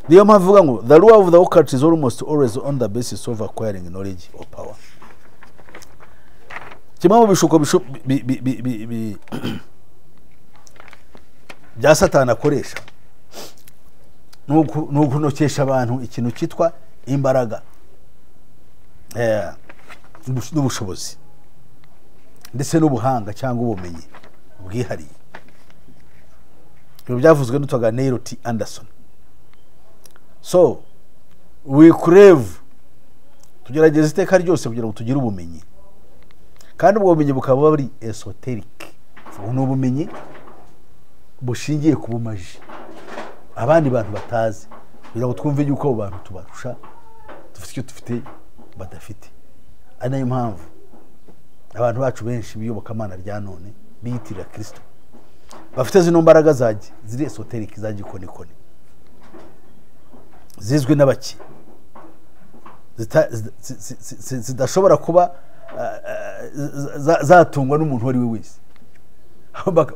Niyo mpamvu ivuga ngo the law of the occult is almost always on the basis of acquiring knowledge or power. Kimwe mu bishuko bya Satani akoresha ni ukunokesha abantu ikintu cyitwa imbaraga n'ubushobozi ndetse n'ubuhanga cyangwa ubumenyi bwihariye. Ibyo byavuzwe n'utwaga Neil T. Anderson. So we crave, tugerageza iteka ryose kugira ngo tugire ubumenyi, kandi ubwo bumenyi bukaba buri esoteric, ni ubumenyi bushingiye ku bumaji abandi bantu batazi, kugira ngo twumve yuko abo bantu tubarusha, dufite icyo dufite badafite. Ari nayo mpamvu abantu bacu benshi biyobokamana rya none biyitirira Kristo bafite zino mbaraga ziri esoteric za gikonikoni, zizwi n'abaki, zidashobora kuba zatungwa n'umuntu wari we wese.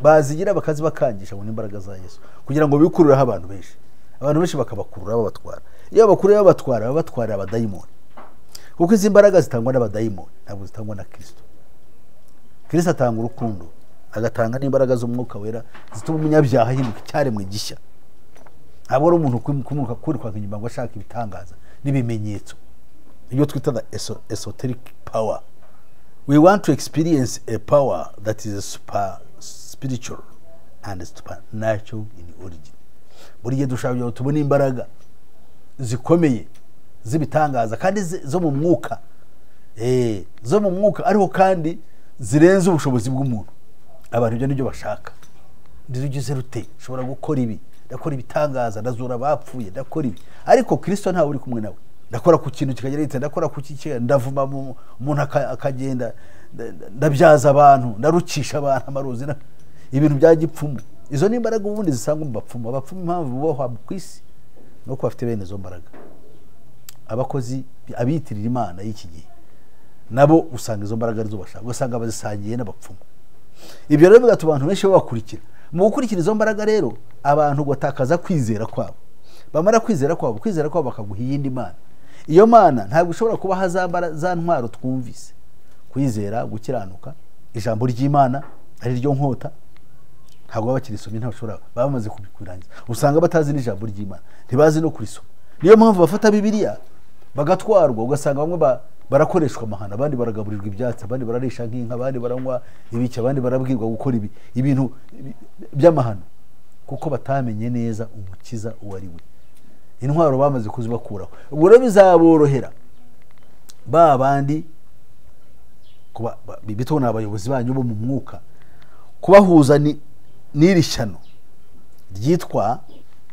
Bazigira bakazibakangisha ngo n'imbaraga za Yesu kugira ngo bikururaho abantu benshi bakabakurura babatwara. Iyo bakuruye babatwara abadayimoni, kuko izi mbaraga zitangwa n'abadayimoni, ntabwo zitangwa na Kristo. Kristo atanga urukundo, agatanga n'imbaraga z'umwuka wera zituma umunyabyaha ahinduka icyaremwe gishya. Ntabwo ari umuntu kumuka kwirukanka inyuma ngo ashaka ibitangaza n'ibimenyetso. Iyo twita the esoteric power. We want to experience a power that is super spiritual and supernatural in origin. Buri gihe dushaka tubona imbaraga zikomeye z'ibitangaza kandi zo mu mwuka, zo mu mwuka ariho kandi zirenze ubushobozi bw'umuntu. Abantu ibyo nibyo bashaka. Ndirugize rute shobora gukora ibi, ndakora ibitangaza, ndazura abapfuye, ndakora ibi. Ariko Kristo ntawe uri kumwe nawe. Ndakora ku kintu kikagera gite, ndakora ku kiki, ndavuma umuntu akagenda, ndabyaza abantu, ndarukisha abantu amarozi, ibintu bya gipfumu. Izo ni imbaraga ubundi zisanga mu bapfumu. Abapfumu impamvu bubaho ku isi no ko bafite bene izo mbaraga. Abakozi abitirira Imana y'iki gihe nabo usanga izo mbaraga arizo bashaka, usanga bazisangiye n'abapfumu. Ibyo rero bigatuma abantu benshi bakurikira. Mu gukurikira izo mbaraga rero abantu gutakaza kwizera kwabo. Bamara kwizera kwabo bakaguha iyindi mana. Iyo mana ntabwo ishobora kuba hazambara za ntwaro twumvise: kwizera, gukiranuka, ijambo ry'Imana ari ryo nkota. Ntabwo bakirisomye, ntashobora bamaze kubikurangiza. Usanga batazi n'ijambo ry'Imana, ntibazi no kurisoma. Niyo mpamvu bafata Bibiliya bagatwarwa, ugasanga bamwe barakoreshwa amahano, abandi baragaburirwa ibyatsi, abandi bararisha nk'inka, abandi baranywa ibiki, abandi barabwirwa gukora ibintu by'amahano, kuko batamenye neza umukiza uwo ari we. Intwaro bamaze kuzibakuraho. Ubwo rero bizaborohera ba bandi bitona abayobozi banyu bo mu mwuka kubahuza n'iri shyano ryitwa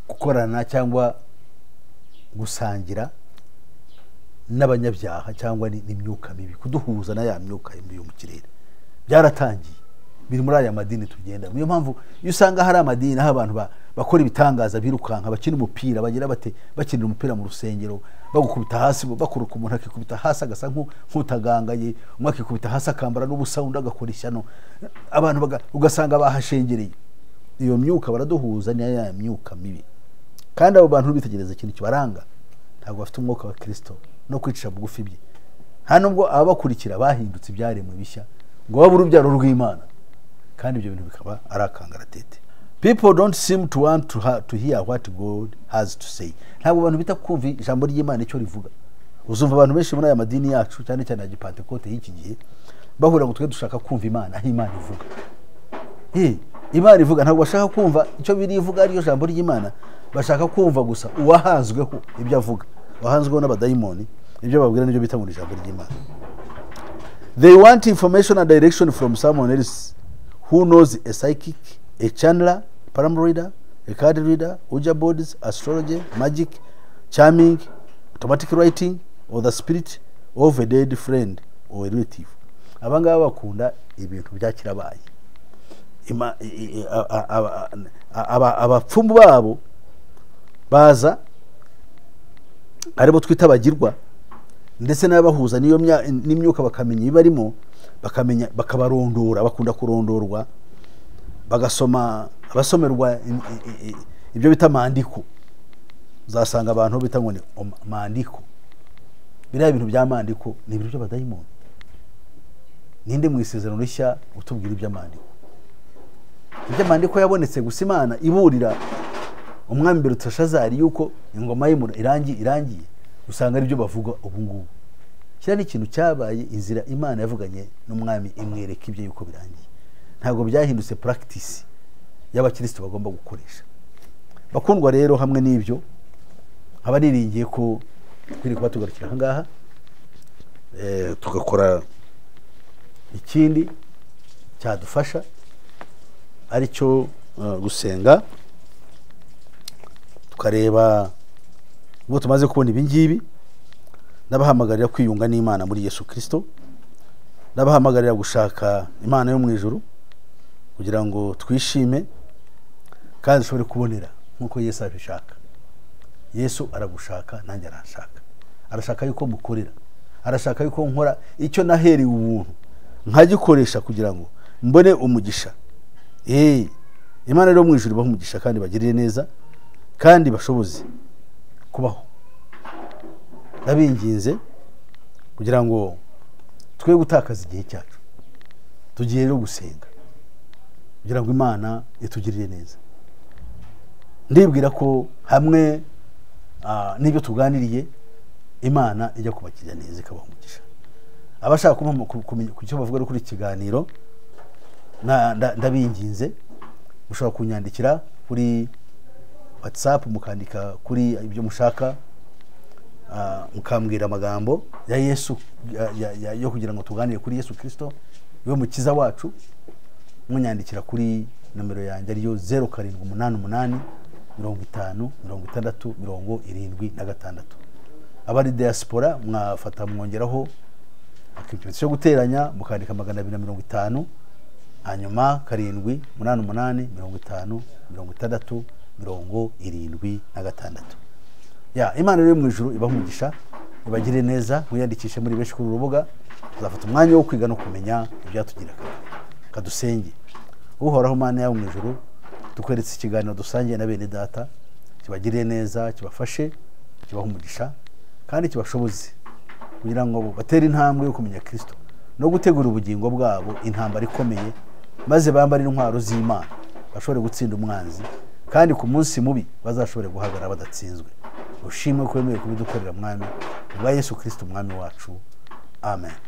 gukorana cyangwa gusangira n'abanyabyaha cyangwa n'imyuka mibi, kuduhuza na ya myuka mibi yo mu kirere. Byaratangiye, biri muri aya madini tugenda. Niyo mpamvu iyo usanga hari amadini aho abantu bakora ibitangaza, birukanka, bakina umupira, bagira bakinira umupira mu rusengero, bagukubita hasi, bakuruka umuntu akikubita hasi agasa nk'utagangaye, umwe akikubita hasi akambara n'ubusa, undi agakora ishyano, abantu ugasanga bahashengereye. Iyo myuka baraduhuza ni ya myuka mibi, kandi abo bantu bitegereza ikintu kibaranga, ntabwo bafite umwuka wa Kristo no kwicisha bugufi bye. Hano ubwo ababakurikira bahindutse ibyaremwe bishya ngo babe urubyaro rw'Imana, kandi ibyo bintu bikaba ari akangaratete. People don't seem to want to hear what God has to say. Ntabwo abantu bita kumva ijambo ry'Imana icyo rivuga. Uzumva abantu benshi muri aya madini yacu, cyane cyane ya Gipantekote y'iki gihe, bahura ngo twe dushaka kumva Imana, aho Imana ivuga. Imana ivuga, ntabwo bashaka kumva icyo biri ivuga ariyo jambo ry'Imana, bashaka kumva gusa uwahanzweho ibyo avuga, wahanzweho n'abadayimoni, ibyo babwira n'ibyo bita mu ijambo ry'Imana. They want information and direction from someone else who knows a psychic, a channeler, palm reader, a card reader, Ouija boards, astrology, magic, charming, automatic writing, or the spirit of a dead friend or a relative. Abangaba bakunda ibintu byakirabaye. Abapfumu babo baza aribo twita abagirwa, ndetse n'abahuza niyo n'imyuka bakamenya ibarimo, bakamenya bakabarondora, bakunda kurondorwa, bagasoma abasomerwa ibyo bita mandiko. Uzasanga abantu bita ngo ni mandiko. Biriya ibintu bya mandiko ni ibintu by'abadayimoni. Ninde mu isezerano rishya utubwira iby'amandiko? Iby'amandiko yabonetse gusa Imana iburira umwami Beluteshazari yuko ingoma ye irangiye, usanga ari byo bavuga ubu ngubu. Kira ni ikintu cyabaye, inzira Imana yavuganye n'umwami imwereka ibyo yuko birangiye. Ntabwo byahindutse practice y'abakristo bagomba gukoresha. Bakundwa rero, hamwe n'ibyo abariringiye ko twiri kuba tugarukira aha ngaha, tugakora ikindi cyadufasha ari cyo gusenga, tukareba ubwo tumaze kubona ibi ngibi. Ndabahamagarira kwiyunga n'Imana muri Yesu Kristo, ndabahamagarira gushaka Imana yo mu ijuru kugira ngo twishime kandi dushobore kubonera nk'uko Yesu abishaka. Yesu aragushaka, nanjye arashaka. Arashaka yuko mukorera, arashaka yuko nkora icyo naherewe ubuntu nkagikoresha kugira ngo mbone umugisha. Imana rero mu ijuru ibaha umugisha kandi bagirire neza kandi bashoboze kubaho. Ndabinginze kugira ngo twe gutakaza igihe cyacu, tugiye rero gusenga kugira ngo Imana itugirire neza. Ndibwira ko hamwe n'ibyo tuganiriye, Imana ijya kubakirira neza ikabaha umugisha. Abashaka kumenya ku cyo bavuga kuri ikiganiro, ndabinginze mushobora kunyandikira kuri WhatsApp, mukandika kuri ibyo mushaka, mukambwira amagambo ya Yesu yo kugira ngo tuganire kuri Yesu Kristo we mukiza wacu. Munyandikira kuri nomero yanjye ariyo 0788 50 60 76. Abari diaspora mwafata mwongeraho ikimenyetso cyo guteranya, mukandika 250, hanyuma 7 88 50 60 76. Imana rero mu ijuru ibaha umugisha, ibagire neza. Mwiyandikishe muri benshi kuri urubuga, tuzafata umwanya wo kwiga no kumenya ibyatugira kadusenge. Uhoraho Mana yawe mu ijuru, tukweretse ikiganiro dusangiye na bene data, kibagire neza, kibafashe, kibaha umugisha kandi kibashoboze kugira ngo batere intambwe yo kumenya Kristo no gutegura ubugingo bwabo intambara ikomeye, maze bambare intwaro z'Imana, bashobore gutsinda umwanzi, kandi ku munsi mubi bazashobore guhagarara badatsinzwe. Ushimwe ko wemeye kubidukorera mwami, ubwa Yesu Kristo mwami wacu. amen.